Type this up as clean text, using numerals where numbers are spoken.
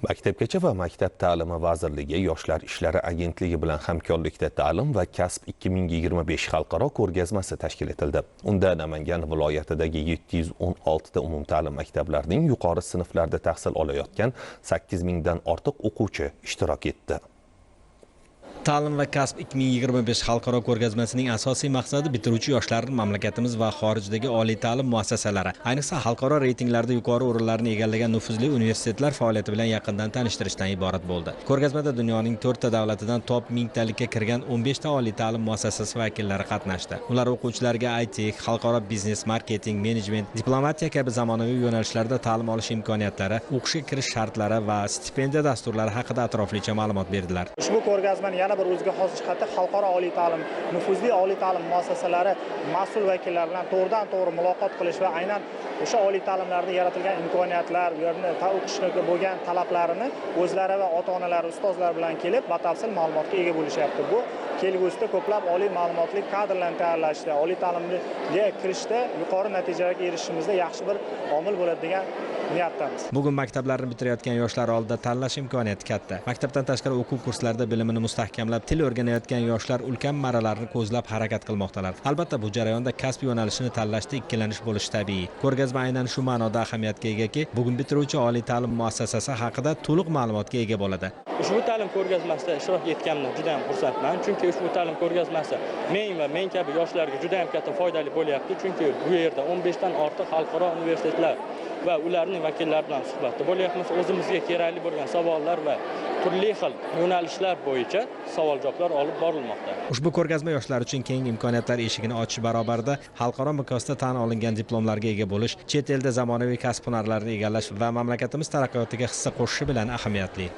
Maktabgacha va Maktab ta'limi vazirligi Yoshlar ishlari agentligi bilan hamkorlikda Ta'lim va kasb 2025 xalqaro ko'rgazmasi tashkil etildi. Unda Namangan viloyatidagi 716 ta umumta'lim maktablarining yuqori sinflarda tahsil olayotgan 8000 dan ortiq o'quvchi ishtirok etdi. Ta'lim va kasb 2025 xalqaro ko'rgazmasining asosiy maqsadi bitiruvchi yoshlarni mamlakatimiz va xorijdagi oliy ta'lim muassasalari, ayniqsa xalqaro reytinglarda yuqori o'rinlarni egallagan nufuzli universitetlar faoliyati bilan yaqindan tanishtirishdan iborat bo'ldi. Ko'rgazmada dunyoning 4 ta davlatidan top 1000 talikka kirgan 15 ta oliy ta'lim muassasasi vakillari qatnashdi. Ular o'quvchilarga IT, xalqaro biznes, marketing, menejment, diplomatiya kabi zamonaviy yo'nalishlarda ta'lim olish imkoniyatlari, o'qishga kirish shartlari va stipendiya dasturlari haqida atroflicha ma'lumot berdilar. Ushbu ko'rgazmani yana bir o'ziga xos jihati xalqaro oliy ta'lim, nufuzli oliy ta'lim muassasalari mas'ul vakillari bilan to'g'ridan-to'g'ri muloqot qilish va aynan o'sha oliy ta'limlarda yaratilgan imkoniyatlar, u yerni o'qishga bo'lgan talablarini o'zlari va ota-onalari, ustozlar bilan kelib, batafsil ma'lumotga ega bo'lishyapti. Bu kelgusida ko'plab oliy ma'lumotli kadrlarni tayyorlashda, oliy ta'limga kirishda yuqori natijalarga erishishimizda yaxshi bir omil bo'ladi degan niyatdamiz. Bugun maktablarni bitirayotgan yoshlar oldida tanlash imkoniyati katta. Maktabdan tashqari o'quv kurslarida bilimini mustahkamlab, til o'rganayotgan yoshlar ulkan marralarni ko'zlab harakat qilmoqdalar. Albatta, bu jarayonda kasb yo'nalishini tanlashda ikkilanish bo'lishi tabiiy. Ko'rgazma aynan shu ma'noda ahamiyatga egaki, bugun bitiruvchi oliy ta'lim muassasasi haqida to'liq ma'lumotga ega bo'ladi. Ushbu ta'lim ko'rgazmasida ishtirok etganimdan juda ham xursandman, chunki ushbu ta'lim ko'rgazmasi men va men kabi yoshlarga juda ham katta foydali bo'lyapti, chunki bu yerda 15 dan ortiq xalqaro universitetlar va ularning vakillari bilan suhbatda bo'lyapmiz. O'zimizga kerakli bo'lgan savollar va turli xil yo'nalishlar bo'yicha savol-javoblar olib borilmoqda. Ushbu ko'rgazma yoshlar uchun keng imkoniyatlar eshigini ochish barobarida xalqaro miqyosda tan olingan diplomlarga ega bo'lish, chet elda zamonaviy kasb hunarlarini egallash va mamlakatimiz taraqqiyotiga hissa qo'shishi bilan ahamiyatli.